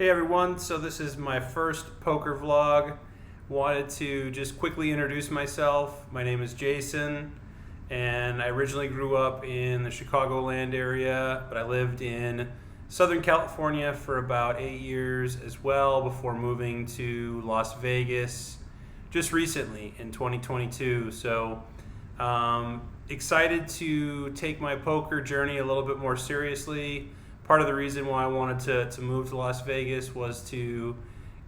Hey everyone, so this is my first poker vlog. Wanted to just quickly introduce myself. My name is Jason, and I originally grew up in the Chicagoland area, but I lived in Southern California for about 8 years as well before moving to Las Vegas just recently in 2022. So excited to take my poker journey a little bit more seriously. Part of the reason why I wanted to move to Las Vegas was to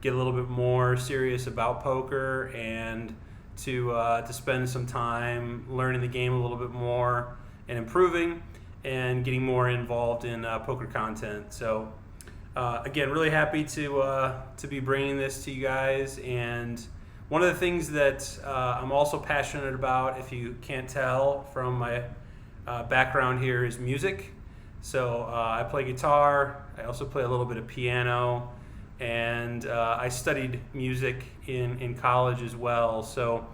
get a little bit more serious about poker and to spend some time learning the game a little bit more and improving and getting more involved in poker content. So again, really happy to be bringing this to you guys. And one of the things that I'm also passionate about, if you can't tell from my background here, is music. So I play guitar, I also play a little bit of piano, and I studied music in college as well. So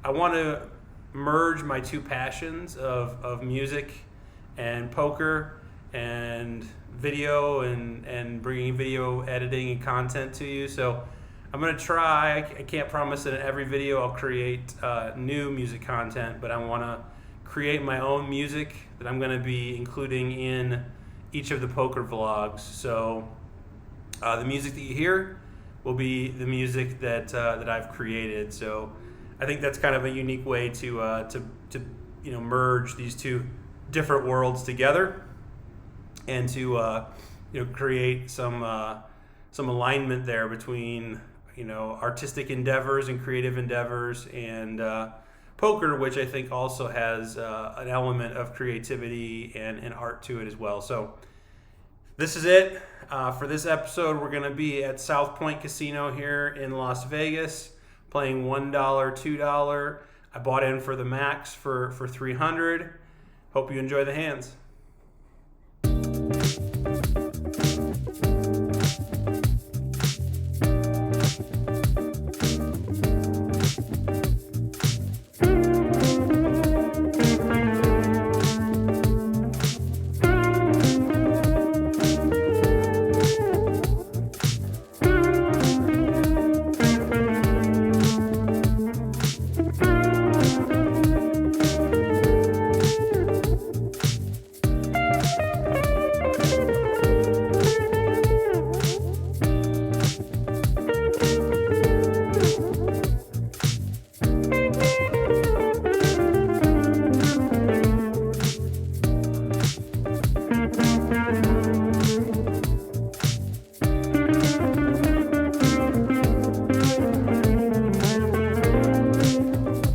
I want to merge my two passions of music and poker and video and bringing video editing and content to you. So I'm going to try. I can't promise that in every video I'll create new music content, but I want to create my own music that I'm going to be including in each of the poker vlogs. So the music that you hear will be the music that I've created. So I think that's kind of a unique way to merge these two different worlds together and to create some alignment there between artistic endeavors and creative endeavors and poker, which I think also has an element of creativity and art to it as well. So this is it. For this episode, we're going to be at South Point Casino here in Las Vegas, playing $1, $2. I bought in for the max for $300. Hope you enjoy the hands.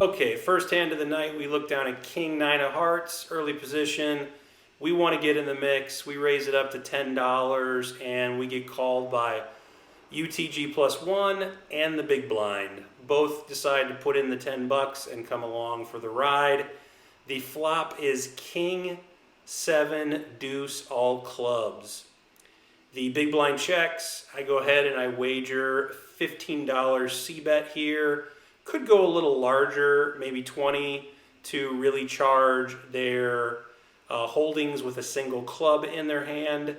Okay, first hand of the night, we look down at King 9 of Hearts, early position. We want to get in the mix. We raise it up to $10, and we get called by UTG +1 and the big blind. Both decide to put in the $10 and come along for the ride. The flop is King 7 deuce all clubs. The big blind checks. I go ahead and I wager $15 c-bet here. Could go a little larger, maybe 20, to really charge their holdings with a single club in their hand.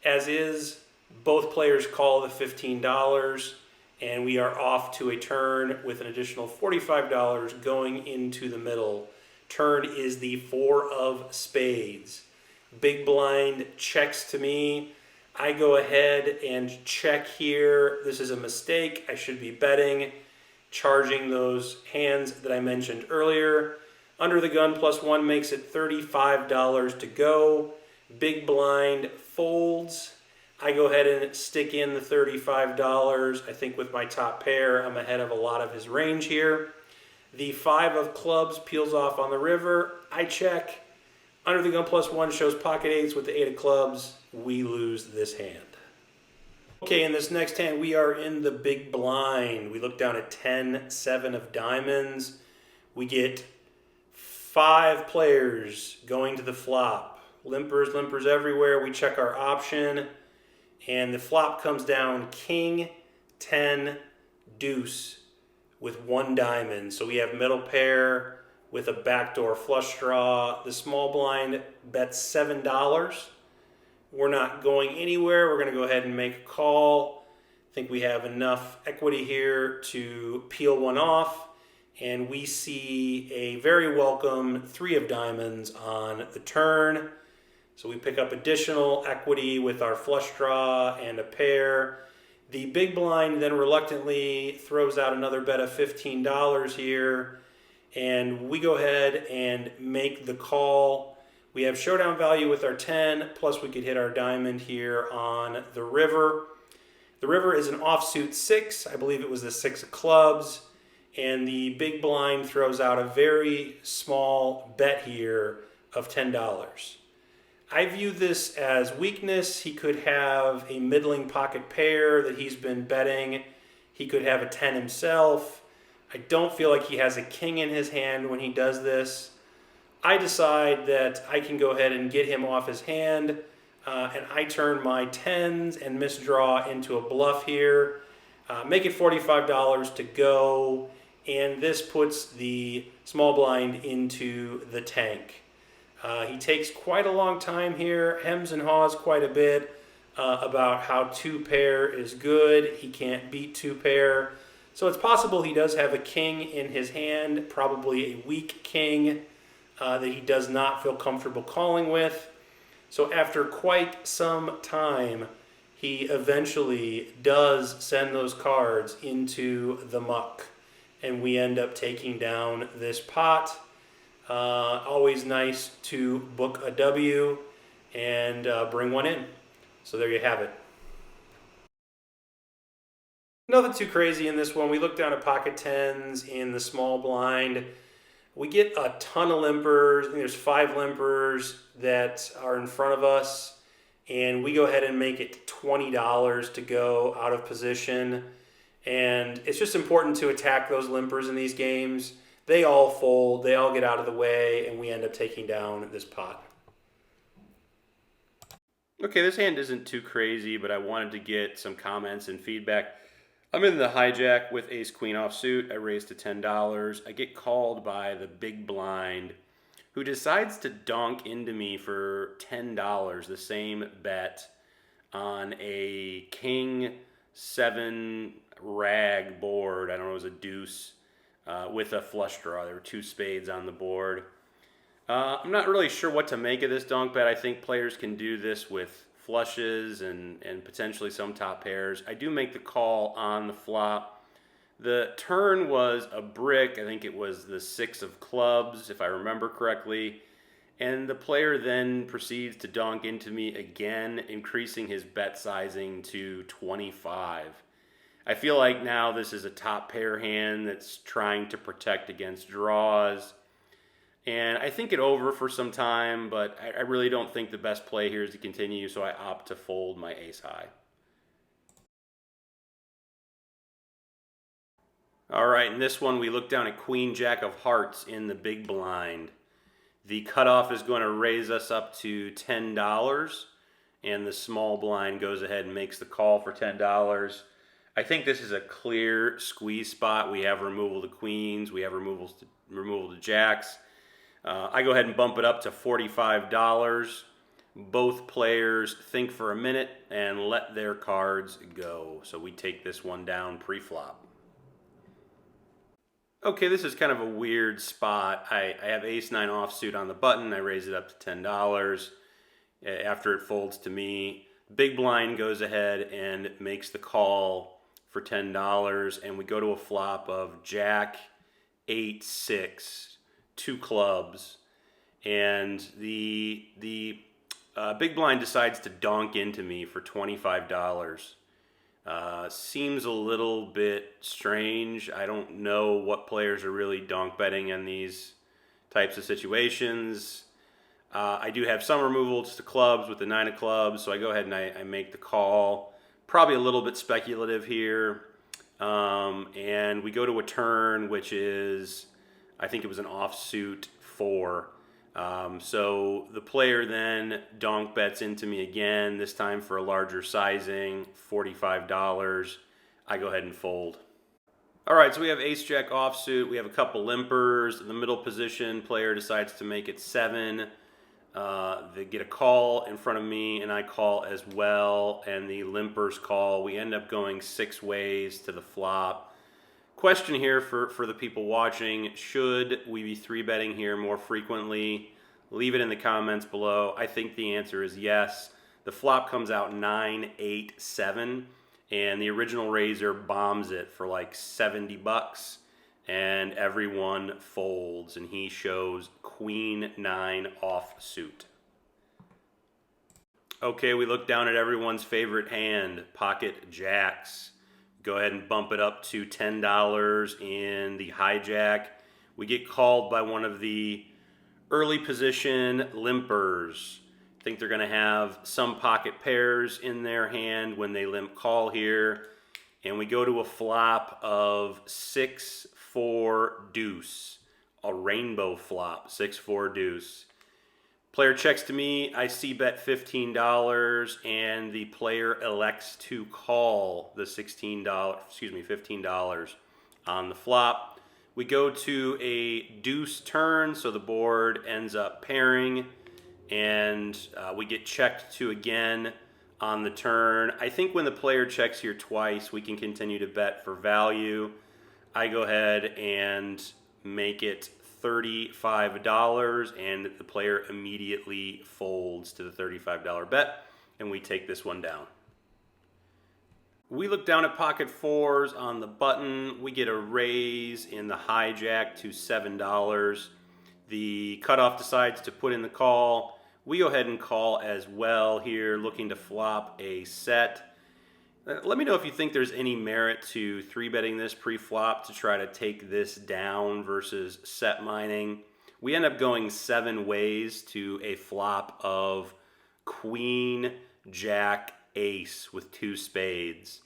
As is, both players call the $15, and we are off to a turn with an additional $45 going into the middle. Turn is the 4 of spades. Big blind checks to me. I go ahead and check here. This is a mistake. I should be betting, charging those hands that I mentioned earlier. Under the gun +1 makes it $35 to go. Big blind folds. I go ahead and stick in the $35. I think with my top pair, I'm ahead of a lot of his range here. The 5 of clubs peels off on the river. I check. Under the gun +1 shows pocket eights with the 8 of clubs. We lose this hand. Okay, in this next hand, we are in the big blind. We look down at 10, 7 of diamonds. We get 5 players going to the flop. Limpers everywhere. We check our option, and the flop comes down King 10 deuce with 1 diamond. So we have middle pair with a backdoor flush draw. The small blind bets $7. We're not going anywhere. We're going to go ahead and make a call. I think we have enough equity here to peel one off, and we see a very welcome 3 of diamonds on the turn. So we pick up additional equity with our flush draw and a pair. The big blind then reluctantly throws out another bet of $15 here, and we go ahead and make the call. We have showdown value with our 10, plus we could hit our diamond here on the river. The river is an offsuit 6. I believe it was the 6 of clubs. And the big blind throws out a very small bet here of $10. I view this as weakness. He could have a middling pocket pair that he's been betting. He could have a 10 himself. I don't feel like he has a king in his hand when he does this. I decide that I can go ahead and get him off his hand, and I turn my 10s and misdraw into a bluff here. Make it $45 to go, and this puts the small blind into the tank. He takes quite a long time here, hems and haws quite a bit about how 2 pair is good. He can't beat 2 pair. So it's possible he does have a king in his hand, probably a weak king that he does not feel comfortable calling with. So after quite some time, he eventually does send those cards into the muck, and we end up taking down this pot. Always nice to book a W and bring one in. So there you have it. Nothing too crazy in this one. We look down at pocket 10s in the small blind. We get a ton of limpers. I think there's 5 limpers that are in front of us, and we go ahead and make it $20 to go out of position. And it's just important to attack those limpers in these games. They all fold, they all get out of the way, and we end up taking down this pot. Okay, this hand isn't too crazy, but I wanted to get some comments and feedback. I'm in the hijack with ace queen offsuit. I raise to $10. I get called by the big blind, who decides to donk into me for $10, the same bet, on a king 7 rag board. I don't know, it was a deuce with a flush draw. There were 2 spades on the board. I'm not really sure what to make of this donk bet. I think players can do this with flushes and potentially some top pairs. I do make the call on the flop. The turn was a brick. I think it was the 6 of clubs, if I remember correctly. And the player then proceeds to donk into me again, increasing his bet sizing to 25. I feel like now this is a top pair hand that's trying to protect against draws. And I think it over for some time, but I really don't think the best play here is to continue, so I opt to fold my ace high. All right, in this one we look down at queen jack of hearts in the big blind. The cutoff is going to raise us up to $10, and the small blind goes ahead and makes the call for $10. I think this is a clear squeeze spot. We have removal to queens, we have removal to jacks. I go ahead and bump it up to $45. Both players think for a minute and let their cards go. So we take this one down pre-flop. Okay, this is kind of a weird spot. I have ace-9 offsuit on the button. I raise it up to $10. After it folds to me, big blind goes ahead and makes the call for $10, and we go to a flop of jack, 8, 6, 2 clubs, and the big blind decides to donk into me for $25. Seems a little bit strange. I don't know what players are really donk betting in these types of situations. I do have some removals to clubs with the 9 of clubs, so I go ahead and I make the call. Probably a little bit speculative here. And we go to a turn, which is, I think it was an offsuit 4. So the player then donk bets into me again, this time for a larger sizing, $45. I go ahead and fold. All right, so we have ace-jack offsuit. We have a couple limpers. In the middle position, player decides to make it 7. They get a call in front of me, and I call as well, and the limpers call. We end up going 6 ways to the flop. Question here for the people watching: should we be 3-betting here more frequently? Leave it in the comments below. I think the answer is yes. The flop comes out 9-8-7, and the original raiser bombs it for like $70, and everyone folds, and he shows Queen 9 offsuit. Okay, we look down at everyone's favorite hand, pocket jacks. Go ahead and bump it up to $10 in the hijack. We get called by one of the early position limpers. I think they're going to have some pocket pairs in their hand when they limp call here. And we go to a flop of 6-4 deuce, a rainbow flop, 6-4 deuce. Player checks to me, I c-bet $15, and the player elects to call the $15 on the flop. We go to a deuce turn, so the board ends up pairing, and we get checked to again on the turn. I think when the player checks here twice, we can continue to bet for value. I go ahead and make it $35, and the player immediately folds to the $35 bet, and we take this one down. We look down at pocket fours on the button. We get a raise in the hijack to $7. The cutoff decides to put in the call. We go ahead and call as well here, looking to flop a set. Let me know if you think there's any merit to 3-betting this pre-flop to try to take this down versus set mining. We end up going 7 ways to a flop of queen, jack, ace with 2 spades.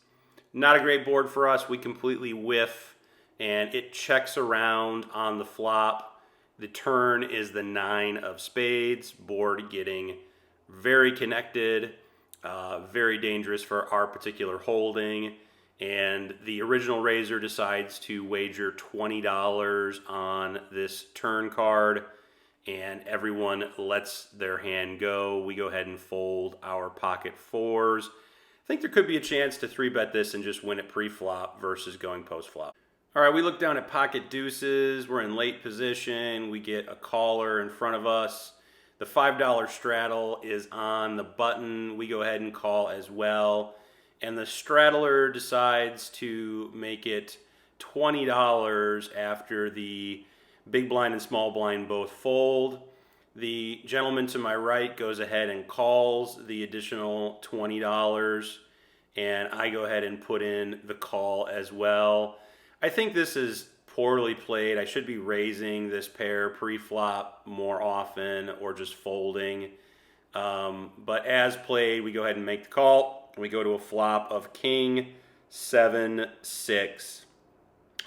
Not a great board for us. We completely whiff, and it checks around on the flop. The turn is the 9 of spades, board getting very connected. Very dangerous for our particular holding, and the original raiser decides to wager $20 on this turn card, and everyone lets their hand go. We go ahead and fold our pocket fours. I think there could be a chance to 3-bet this and just win it pre-flop versus going post-flop. All right, we look down at pocket deuces. We're in late position. We get a caller in front of us. The $5 straddle is on the button. We go ahead and call as well. And the straddler decides to make it $20 after the big blind and small blind both fold. The gentleman to my right goes ahead and calls the additional $20. And I go ahead and put in the call as well. I think this is poorly played. I should be raising this pair pre-flop more often or just folding. But as played, we go ahead and make the call. We go to a flop of king, 7-6,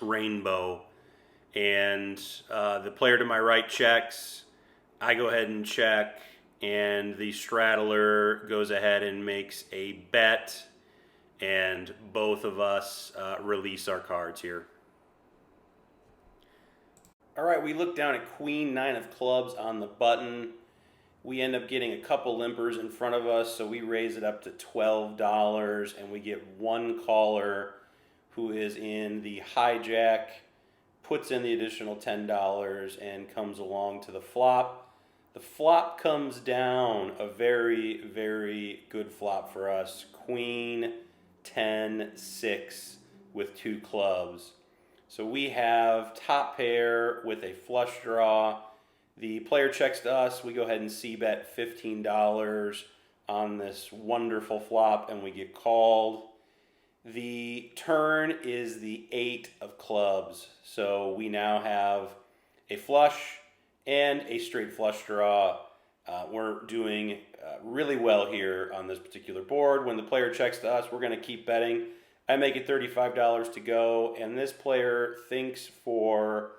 rainbow. And the player to my right checks. I go ahead and check, and the straddler goes ahead and makes a bet, and both of us release our cards here. All right, we look down at queen 9 of clubs on the button. We end up getting a couple limpers in front of us, so we raise it up to $12, and we get one caller who is in the hijack, puts in the additional $10, and comes along to the flop. The flop comes down, a very, very good flop for us. Queen 10-6 with 2 clubs. So we have top pair with a flush draw. The player checks to us. We go ahead and c-bet $15 on this wonderful flop, and we get called. The turn is the 8 of clubs. So we now have a flush and a straight flush draw. We're doing really well here on this particular board. When the player checks to us, we're going to keep betting. I make it $35 to go, and this player thinks for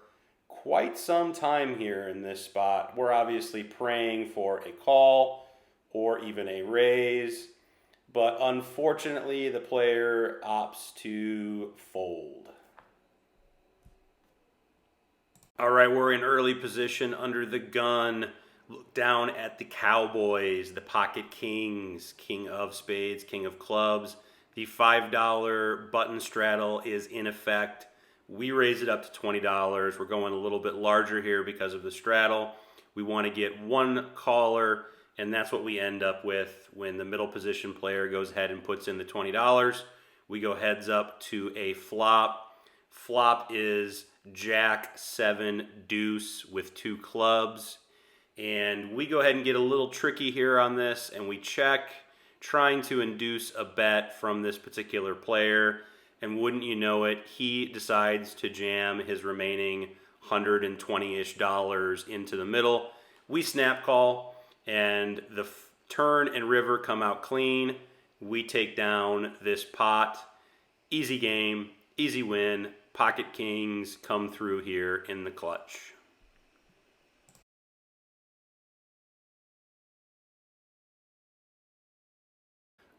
quite some time here in this spot. We're obviously praying for a call or even a raise, but unfortunately the player opts to fold. All right, we're in early position under the gun. Look down at the Cowboys, the Pocket Kings, King of Spades, King of Clubs. The $5 button straddle is in effect. We raise it up to $20. We're going a little bit larger here because of the straddle. We want to get one caller, and that's what we end up with when the middle position player goes ahead and puts in the $20. We go heads up to a flop. Flop is Jack, 7, deuce with 2 clubs. And we go ahead and get a little tricky here on this, and we check, trying to induce a bet from this particular player. And wouldn't you know it, he decides to jam his remaining $120-ish into the middle. We snap call, and the turn and river come out clean. We take down this pot. Easy game, easy win. Pocket Kings come through here in the clutch.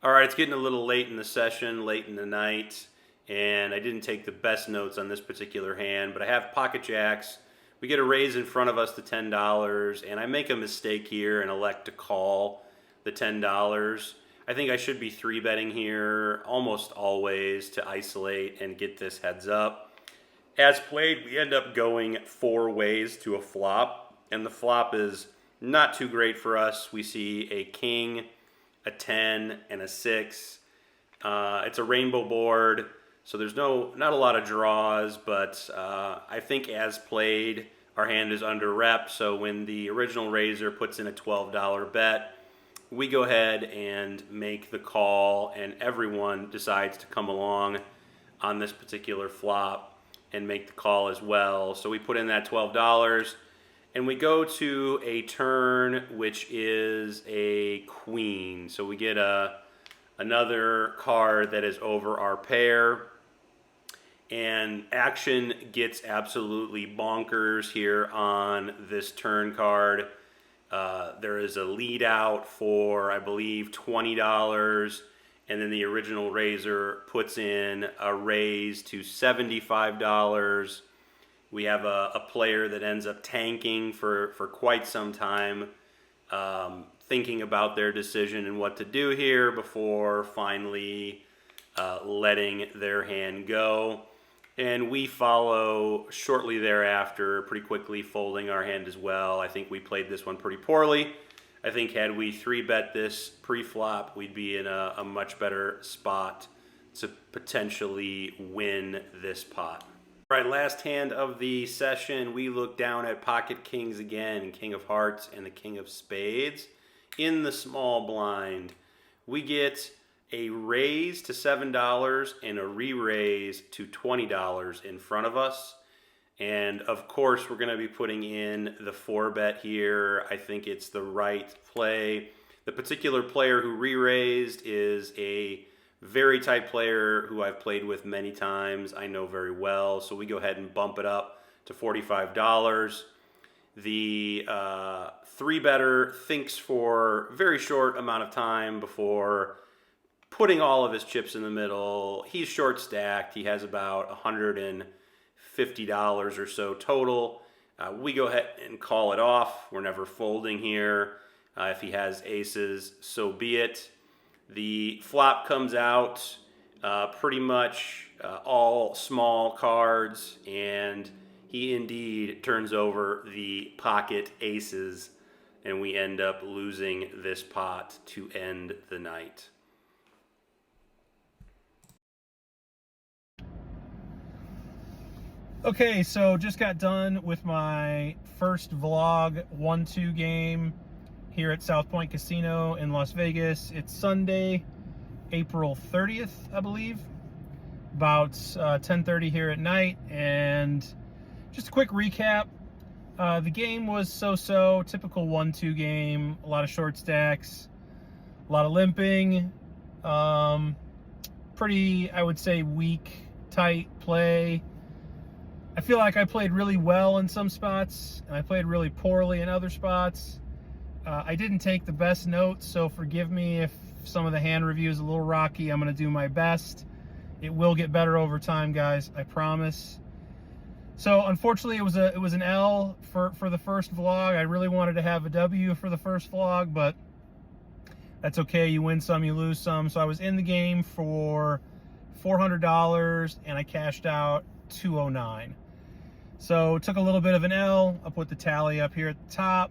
All right, it's getting a little late in the session, late in the night, and I didn't take the best notes on this particular hand, but I have pocket jacks. We get a raise in front of us to $10, and I make a mistake here and elect to call the $10. I think I should be 3-betting here almost always to isolate and get this heads up. As played, we end up going 4 ways to a flop, and the flop is not too great for us. We see a king, a 10, and a 6. It's a rainbow board, so there's not a lot of draws, but I think as played, our hand is under rep, so when the original raiser puts in a $12 bet, we go ahead and make the call, and everyone decides to come along on this particular flop and make the call as well. So we put in that $12, and we go to a turn, which is a queen. So we get another card that is over our pair. And action gets absolutely bonkers here on this turn card. There is a lead out for, I believe, $20. And then the original raiser puts in a raise to $75. We have a player that ends up tanking for quite some time, thinking about their decision and what to do here before finally letting their hand go. And we follow shortly thereafter, pretty quickly folding our hand as well. I think we played this one pretty poorly. I think had we 3-bet this pre-flop, we'd be in a much better spot to potentially win this pot. All right, last hand of the session, we look down at Pocket Kings again, King of Hearts and the King of Spades. In the small blind, we get a raise to $7 and a re-raise to $20 in front of us. And of course, we're going to be putting in the 4-bet here. I think it's the right play. The particular player who re-raised is a very tight player who I've played with many times. I know very well. So we go ahead and bump it up to $45. The 3-better thinks for a very short amount of time before putting all of his chips in the middle. He's short stacked. He has about $150 or so total. We go ahead and call it off. We're never folding here. If he has aces, so be it. The flop comes out pretty much all small cards, and he indeed turns over the pocket aces, and we end up losing this pot to end the night. Okay, so just got done with my first vlog 1-2 game here at South Point Casino in Las Vegas. It's Sunday, April 30th, I believe, about 10:30 here at night. And just a quick recap. The game was so-so, typical 1-2 game, a lot of short stacks, a lot of limping, pretty, I would say, weak, tight play. I feel like I played really well in some spots, and I played really poorly in other spots. I didn't take the best notes, so forgive me if some of the hand review is a little rocky. I'm going to do my best. It will get better over time, guys, I promise. So unfortunately, it was an L for the first vlog. I really wanted to have a W for the first vlog, but that's okay. You win some, you lose some. So I was in the game for $400 and I cashed out $209. So took a little bit of an L. I'll put the tally up here at the top.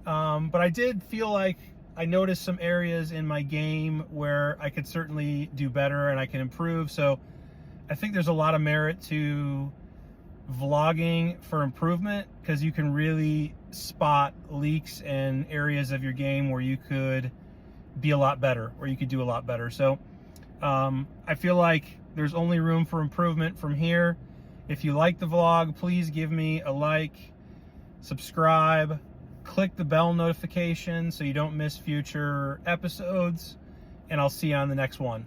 But I did feel like I noticed some areas in my game where I could certainly do better and I can improve. So I think there's a lot of merit to vlogging for improvement, because you can really spot leaks and areas of your game where you could be a lot better, or you could do a lot better. So I feel like there's only room for improvement from here. If you like the vlog, please give me a like, subscribe, click the bell notification so you don't miss future episodes, and I'll see you on the next one.